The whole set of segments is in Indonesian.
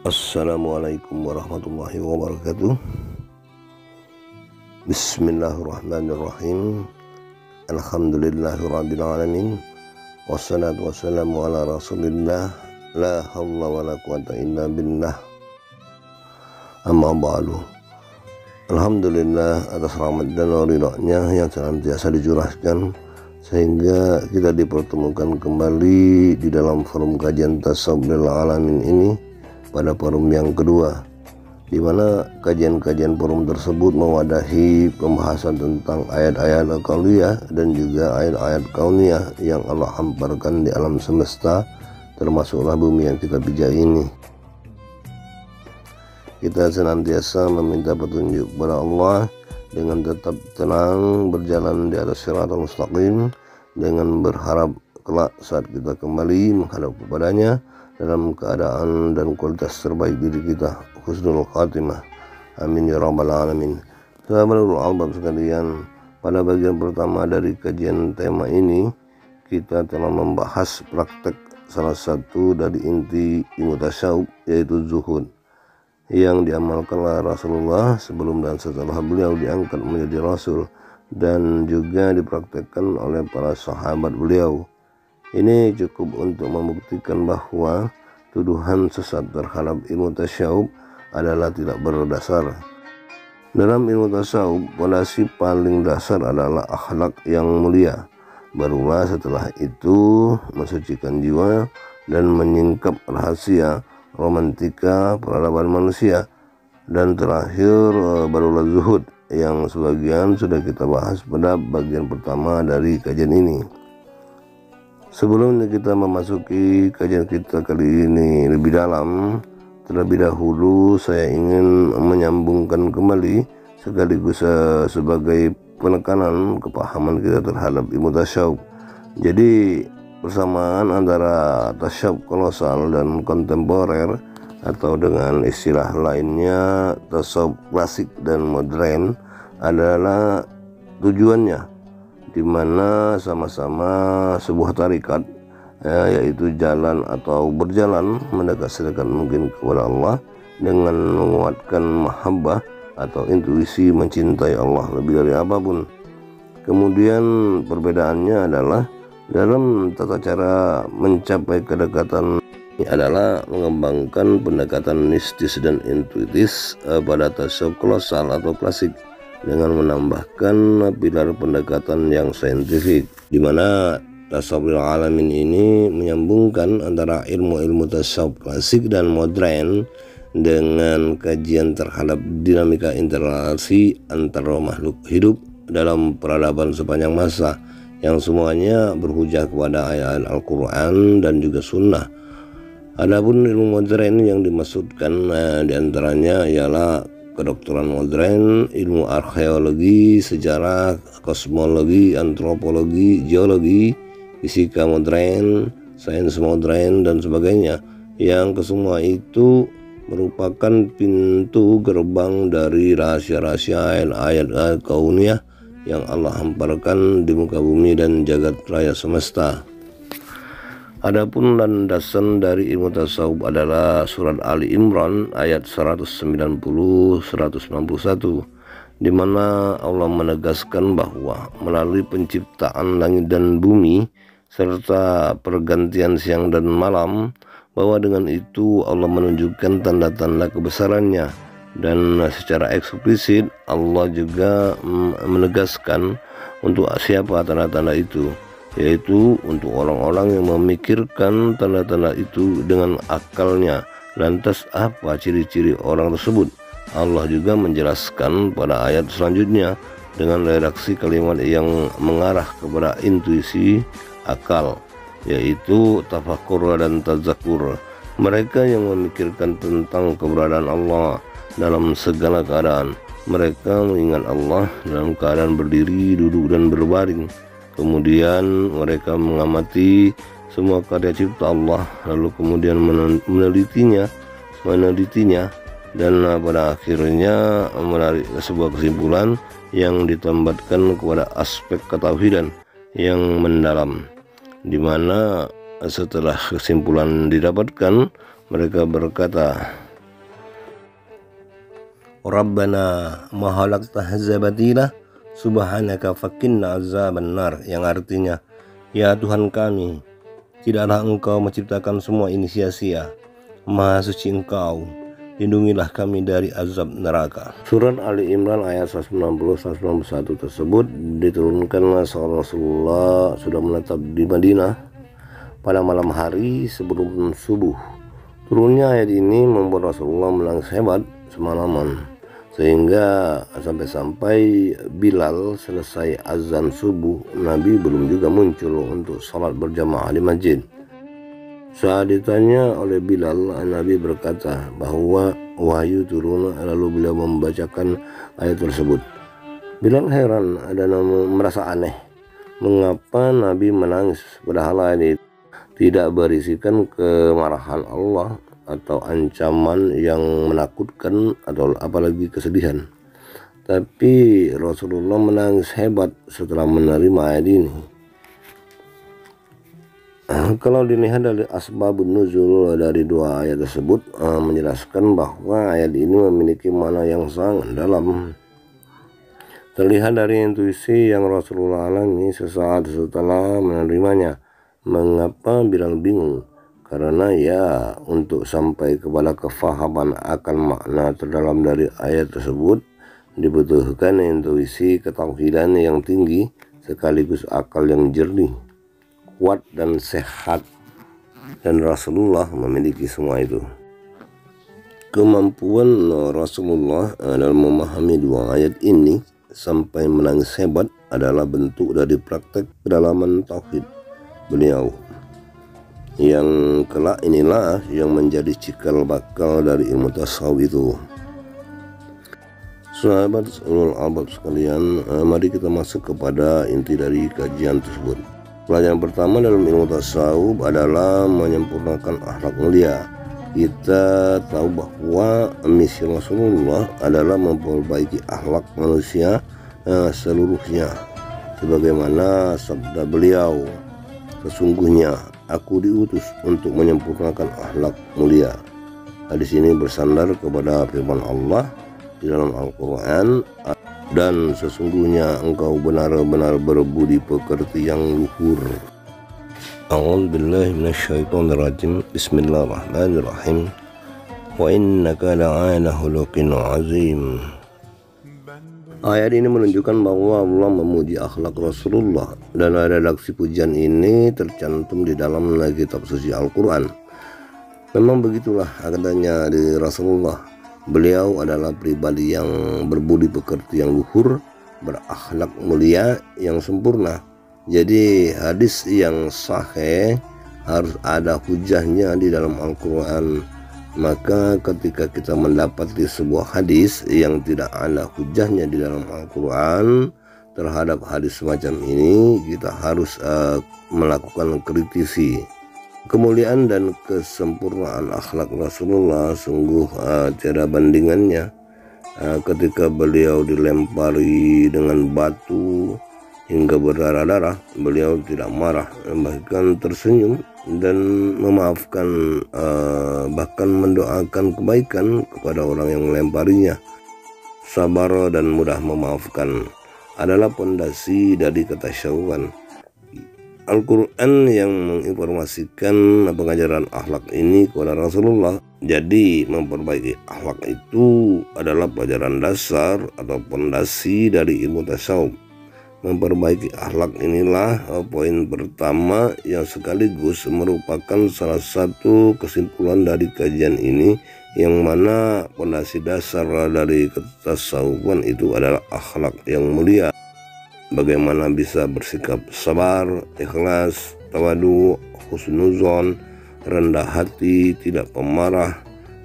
Assalamualaikum warahmatullahi wabarakatuh. Bismillahirrahmanirrahim. Alhamdulillahirabbil alamin. Wassalatu wassalamu ala Rasulillah. La haula wala quwata illa billah. Amma ba'du. Alhamdulillah atas rahmat dan ridha-Nya yang senantiasa dicurahkan sehingga kita dipertemukan kembali di dalam forum kajian Tasawuf lil alamin ini pada forum yang kedua, di mana kajian-kajian forum tersebut mewadahi pembahasan tentang ayat-ayat aqliyah dan juga ayat-ayat kauniyah yang Allah hamparkan di alam semesta, termasuklah bumi yang kita pijak ini. Kita senantiasa meminta petunjuk kepada Allah dengan tetap tenang berjalan di atas siratal mustaqim, dengan berharap kelak saat kita kembali menghadap kepadanya dalam keadaan dan kualitas terbaik diri kita, husnul khatimah. Amin ya rabbal alamin. Sahabatul albab sekalian, pada bagian pertama dari kajian tema ini kita telah membahas praktek salah satu dari inti ilmu tasawuf, yaitu zuhud, yang diamalkan oleh Rasulullah sebelum dan setelah beliau diangkat menjadi Rasul, dan juga dipraktekkan oleh para sahabat beliau. Ini cukup untuk membuktikan bahwa tuduhan sesat terhadap ilmu tasawuf adalah tidak berdasar. Dalam ilmu tasawuf, fondasi paling dasar adalah akhlak yang mulia. Barulah setelah itu mensucikan jiwa dan menyingkap rahasia romantika peradaban manusia, dan terakhir barulah zuhud yang sebagian sudah kita bahas pada bagian pertama dari kajian ini. Sebelumnya kita memasuki kajian kita kali ini lebih dalam, terlebih dahulu saya ingin menyambungkan kembali sekaligus sebagai penekanan kepahaman kita terhadap ilmu tasawuf. Jadi persamaan antara tasawuf kolosal dan kontemporer, atau dengan istilah lainnya tasawuf klasik dan modern, adalah tujuannya, di mana sama-sama sebuah tarikat, yaitu jalan atau berjalan mendekat mungkin kepada Allah dengan menguatkan mahabbah atau intuisi mencintai Allah lebih dari apapun. Kemudian perbedaannya adalah dalam tata cara mencapai kedekatan ini adalah mengembangkan pendekatan mistis dan intuitif pada tasawuf kolosal atau klasik, dengan menambahkan pilar pendekatan yang saintifik, di mana tasawuf lil alamin ini menyambungkan antara ilmu-ilmu tasawuf klasik dan modern dengan kajian terhadap dinamika interaksi antara makhluk hidup dalam peradaban sepanjang masa, yang semuanya berhujah kepada ayat Al-Quran dan juga Sunnah. Adapun ilmu modern yang dimaksudkan diantaranya ialah kedokteran modern, ilmu arkeologi, sejarah, kosmologi, antropologi, geologi, fisika modern, sains modern, dan sebagainya, yang kesemua itu merupakan pintu gerbang dari rahasia-rahasia ayat-ayat kauniyah yang Allah hamparkan di muka bumi dan jagat raya semesta. Adapun landasan dari ilmu tasawuf adalah surat Ali Imran ayat 190-191, di mana Allah menegaskan bahwa melalui penciptaan langit dan bumi serta pergantian siang dan malam, bahwa dengan itu Allah menunjukkan tanda-tanda kebesarannya. Dan secara eksplisit Allah juga menegaskan untuk siapa tanda-tanda itu, yaitu untuk orang-orang yang memikirkan tanda-tanda itu dengan akalnya. Lantas apa ciri-ciri orang tersebut? Allah juga menjelaskan pada ayat selanjutnya dengan redaksi kalimat yang mengarah kepada intuisi akal, yaitu tafakur dan tazakur. Mereka yang memikirkan tentang keberadaan Allah dalam segala keadaan. Mereka mengingat Allah dalam keadaan berdiri, duduk, dan berbaring. Kemudian mereka mengamati semua karya cipta Allah, lalu kemudian menelitinya, dan pada akhirnya menarik sebuah kesimpulan yang ditambatkan kepada aspek ketauhidan yang mendalam, di mana setelah kesimpulan didapatkan, mereka berkata, Rabbana ma khalaqta hadza batila subhanaka fakinna azaban nar, yang artinya, ya Tuhan kami, tidaklah Engkau menciptakan semua ini sia-sia, Maha suci Engkau, lindungilah kami dari azab neraka. Surat Ali Imran ayat 190-191 tersebut diturunkan saat Rasulullah sudah menetap di Madinah pada malam hari sebelum subuh. Turunnya ayat ini membuat Rasulullah menangis hebat semalaman, sehingga sampai-sampai Bilal selesai azan subuh, Nabi belum juga muncul untuk salat berjamaah di masjid. Saat ditanya oleh Bilal, Nabi berkata bahwa wahyu turun, lalu beliau membacakan ayat tersebut. Bilal heran dan merasa aneh, mengapa Nabi menangis padahal ayat itu tidak berisikan kemarahan Allah atau ancaman yang menakutkan atau apalagi kesedihan. Tapi Rasulullah menangis hebat setelah menerima ayat ini. Kalau dilihat dari asbabun nuzul dari dua ayat tersebut, menjelaskan bahwa ayat ini memiliki makna yang sangat dalam. Terlihat dari intuisi yang Rasulullah alami sesaat setelah menerimanya. Mengapa Bilal bingung? Karena ya, untuk sampai kepada kefahaman akan makna terdalam dari ayat tersebut dibutuhkan intuisi ketauhidan yang tinggi sekaligus akal yang jernih, kuat dan sehat, dan Rasulullah memiliki semua itu. Kemampuan Rasulullah dalam memahami dua ayat ini sampai menangis hebat adalah bentuk dari praktek kedalaman tauhid beliau, yang kelak inilah yang menjadi cikal bakal dari ilmu tasawuf itu. Sahabat ulul albab sekalian, mari kita masuk kepada inti dari kajian tersebut. Pelajaran pertama dalam ilmu tasawuf adalah menyempurnakan akhlak mulia. Kita tahu bahwa misi Rasulullah adalah memperbaiki akhlak manusia seluruhnya, sebagaimana sabda beliau, sesungguhnya aku diutus untuk menyempurnakan akhlak mulia. Hadis ini bersandar kepada firman Allah di dalam Al-Quran, dan sesungguhnya engkau benar-benar berbudi pekerti yang luhur. A'udzubillahi minasyaitonirrajim. Bismillahirrahmanirrahim. Wa innaka la'ala khuluqin azim. Ayat ini menunjukkan bahwa Allah memuji akhlak Rasulullah, dan redaksi pujian ini tercantum di dalam kitab suci Al-Quran. Memang begitulah adanya di Rasulullah. Beliau adalah pribadi yang berbudi pekerti yang luhur, berakhlak mulia yang sempurna. Jadi hadis yang sahih harus ada hujahnya di dalam Al-Quran. Maka ketika kita mendapati sebuah hadis yang tidak ada hujahnya di dalam Al-Quran terhadap hadis semacam ini, kita harus melakukan kritisi. Kemuliaan dan kesempurnaan akhlak Rasulullah sungguh tiada bandingannya. Ketika beliau dilempari dengan batu hingga berdarah-darah, beliau tidak marah, bahkan tersenyum dan memaafkan, bahkan mendoakan kebaikan kepada orang yang melemparinya. Sabar dan mudah memaafkan adalah pondasi dari ketasyawuan. Al-Quran yang menginformasikan pengajaran akhlak ini kepada Rasulullah. Jadi memperbaiki akhlak itu adalah pelajaran dasar atau pondasi dari ilmu tasawuf. Memperbaiki akhlak inilah poin pertama yang sekaligus merupakan salah satu kesimpulan dari kajian ini, yang mana pondasi dasar dari ketasawufan itu adalah akhlak yang mulia. Bagaimana bisa bersikap sabar, ikhlas, tawadu, husnuzon, rendah hati, tidak pemarah,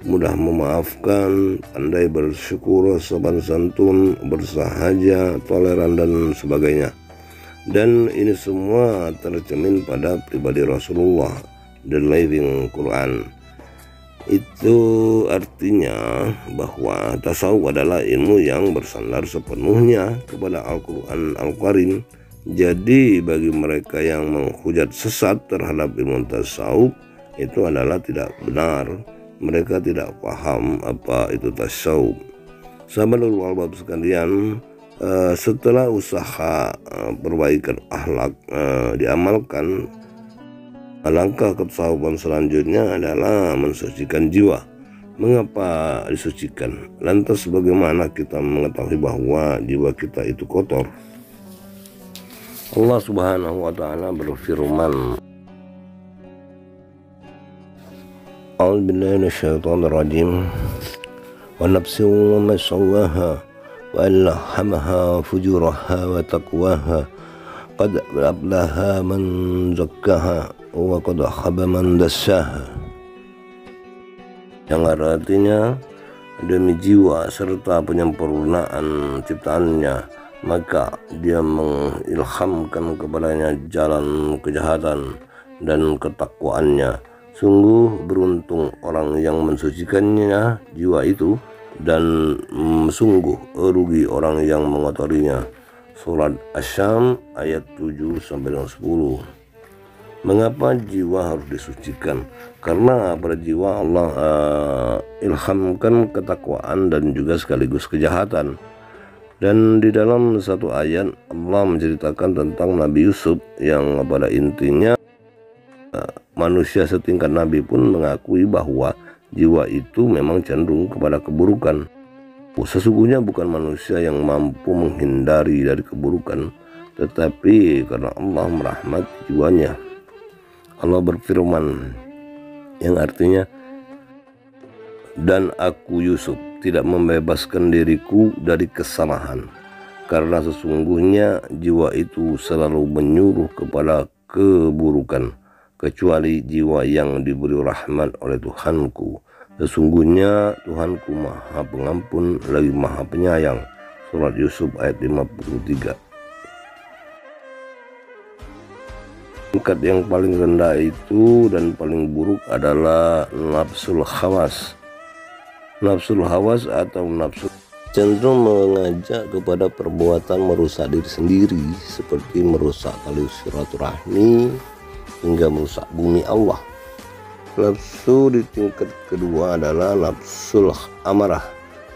mudah memaafkan, pandai bersyukur, sopan santun, bersahaja, toleran, dan sebagainya. Dan ini semua tercermin pada pribadi Rasulullah, the living Quran. Itu artinya bahwa tasawuf adalah ilmu yang bersandar sepenuhnya kepada Al-Quran Al-Karim. Jadi bagi mereka yang menghujat sesat terhadap ilmu tasawuf, itu adalah tidak benar. Mereka tidak paham apa itu tasawuf. Sahabat albab sekalian, setelah usaha perbaikan akhlak diamalkan, langkah ketasawufan selanjutnya adalah mensucikan jiwa. Mengapa disucikan? Lantas bagaimana kita mengetahui bahwa jiwa kita itu kotor? Allah Subhanahu wa ta'ala berfirman, A'udzubillahi minasyaitonir rajim. Wa nafsin wa ma sawwaha wa alhamaha fujuraha wa taqwaha qad aflaha man zakkaha wa qad khaba man dassaha. Yang artinya, demi jiwa serta penyempurnaan ciptaannya, maka dia mengilhamkan kepadanya jalan kejahatan dan ketakwaannya. Sungguh beruntung orang yang mensucikannya jiwa itu, dan sungguh rugi orang yang mengotorinya. Surat Asy-Syam ayat 7-10. Mengapa jiwa harus disucikan? Karena pada jiwa Allah ilhamkan ketakwaan dan juga sekaligus kejahatan. Dan di dalam satu ayat Allah menceritakan tentang Nabi Yusuf yang pada intinya manusia setingkat Nabi pun mengakui bahwa jiwa itu memang cenderung kepada keburukan. Sesungguhnya bukan manusia yang mampu menghindari dari keburukan, tetapi karena Allah merahmati jiwanya. Allah berfirman yang artinya, dan aku Yusuf tidak membebaskan diriku dari kesalahan, karena sesungguhnya jiwa itu selalu menyuruh kepada keburukan, kecuali jiwa yang diberi rahmat oleh Tuhanku. Sesungguhnya Tuhanku Maha Pengampun lagi Maha Penyayang. Surat Yusuf ayat 53. Tingkat yang paling rendah itu dan paling buruk adalah nafsul hawas. Nafsul hawas atau nafsu cenderung mengajak kepada perbuatan merusak diri sendiri, seperti merusak tali silaturahmi hingga merusak bumi Allah. Nafsu di tingkat kedua adalah nafsul amarah,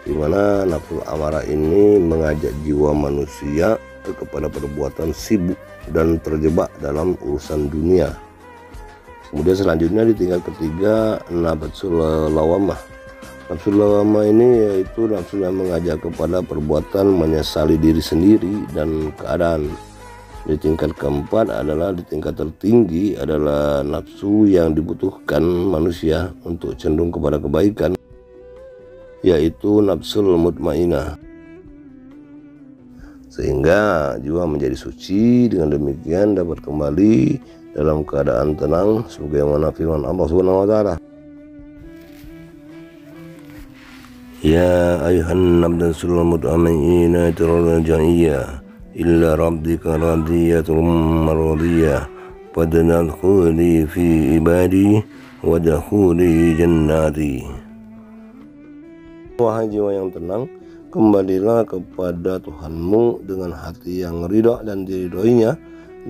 di mana nafsul amarah ini mengajak jiwa manusia kepada perbuatan sibuk dan terjebak dalam urusan dunia. Kemudian selanjutnya di tingkat ketiga nafsul lawamah. Nafsul lawamah ini yaitu nafsu yang mengajak kepada perbuatan menyesali diri sendiri dan keadaan. Di tingkat keempat adalah di tingkat tertinggi adalah nafsu yang dibutuhkan manusia untuk cenderung kepada kebaikan, yaitu nafsul mutmainah, sehingga jiwa menjadi suci. Dengan demikian dapat kembali dalam keadaan tenang sebagaimana firman Allah Subhanahu wa ta'ala, Ya ayuhan nabdasul mutmainah turja'iyya illa rabbika radiyatul maradiyah fadkhuli fi ibadi wadkhuli jannati. Wahai jiwa yang tenang, kembalilah kepada Tuhanmu dengan hati yang ridha dan diridhoinya,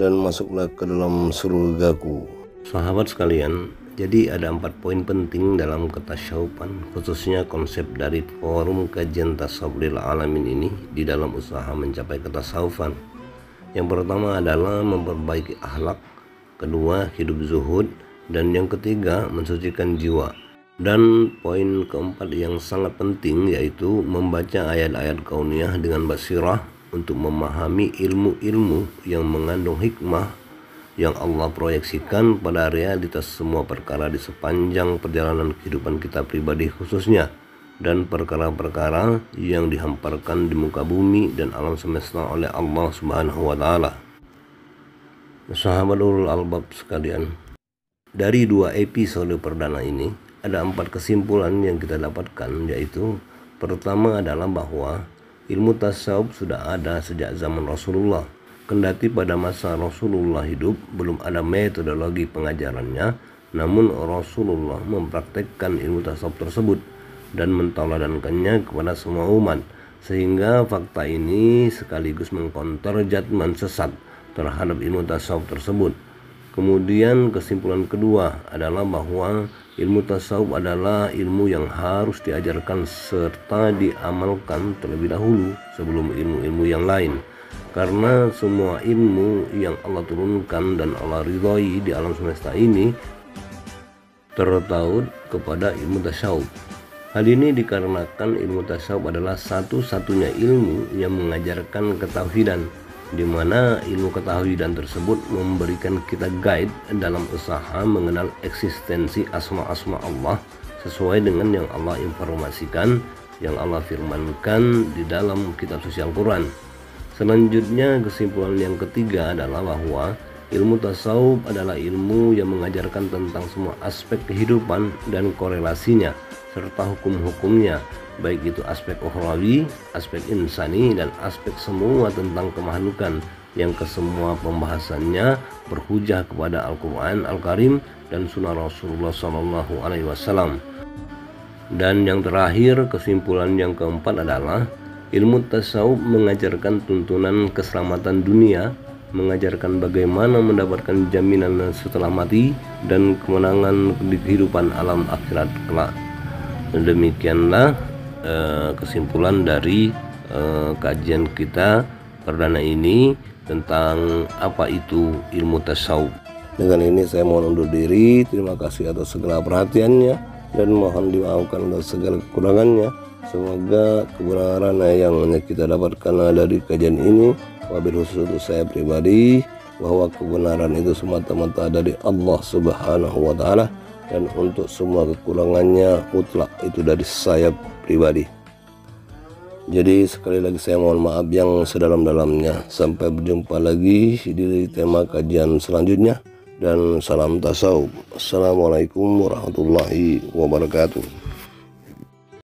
dan masuklah ke dalam surgaku. Sahabat sekalian, jadi ada 4 poin penting dalam ketasawufan, khususnya konsep dari forum kajian tasawuf lil alamin ini di dalam usaha mencapai ketasawufan. Yang pertama adalah memperbaiki akhlak, kedua hidup zuhud, dan yang ketiga mensucikan jiwa. Dan poin keempat yang sangat penting yaitu membaca ayat-ayat kauniyah dengan basirah untuk memahami ilmu-ilmu yang mengandung hikmah yang Allah proyeksikan pada realitas semua perkara di sepanjang perjalanan kehidupan kita pribadi khususnya, dan perkara-perkara yang dihamparkan di muka bumi dan alam semesta oleh Allah Subhanahu wa ta'ala. Sahabat ulul albab sekalian, dari 2 episode perdana ini ada 4 kesimpulan yang kita dapatkan, yaitu pertama adalah bahwa ilmu tasawuf sudah ada sejak zaman Rasulullah. Kendati pada masa Rasulullah hidup belum ada metodologi pengajarannya, namun Rasulullah mempraktekkan ilmu tasawuf tersebut dan menteladankannya kepada semua umat, sehingga fakta ini sekaligus mengkonter judgement sesat terhadap ilmu tasawuf tersebut. Kemudian kesimpulan kedua adalah bahwa Ilmu tasawuf adalah ilmu yang harus diajarkan serta diamalkan terlebih dahulu sebelum ilmu-ilmu yang lain. Karena semua ilmu yang Allah turunkan dan Allah ridhoi di alam semesta ini tertaut kepada ilmu tasawuf. Hal ini dikarenakan ilmu tasawuf adalah satu-satunya ilmu yang mengajarkan ketauhidan, di mana ilmu ketauhidan tersebut memberikan kita guide dalam usaha mengenal eksistensi asma-asma Allah sesuai dengan yang Allah informasikan, yang Allah firmankan di dalam kitab suci Al-Quran. Selanjutnya, kesimpulan yang ketiga adalah bahwa ilmu tasawuf adalah ilmu yang mengajarkan tentang semua aspek kehidupan dan korelasinya serta hukum-hukumnya, baik itu aspek ukhrawi, aspek insani, dan aspek semua tentang kemakhlukan, yang kesemua pembahasannya berhujah kepada Al-Quran Al-Karim dan sunnah Rasulullah SAW. Dan yang terakhir, kesimpulan yang keempat adalah ilmu tasawuf mengajarkan tuntunan keselamatan dunia, mengajarkan bagaimana mendapatkan jaminan setelah mati dan kemenangan di kehidupan alam akhirat kelak. Demikianlah kesimpulan dari kajian kita perdana ini tentang apa itu ilmu tasawuf. Dengan ini saya mohon undur diri. Terima kasih atas segala perhatiannya dan mohon dimaafkan atas segala kekurangannya. Semoga kebenaran yang kita dapatkan dari kajian ini, wabil khusus untuk saya pribadi, bahwa kebenaran itu semata-mata dari Allah Subhanahu wa Ta'ala, dan untuk semua kekurangannya mutlak itu dari saya pribadi. Jadi sekali lagi saya mohon maaf yang sedalam-dalamnya. Sampai berjumpa lagi di tema kajian selanjutnya, dan salam tasawuf. Assalamualaikum warahmatullahi wabarakatuh.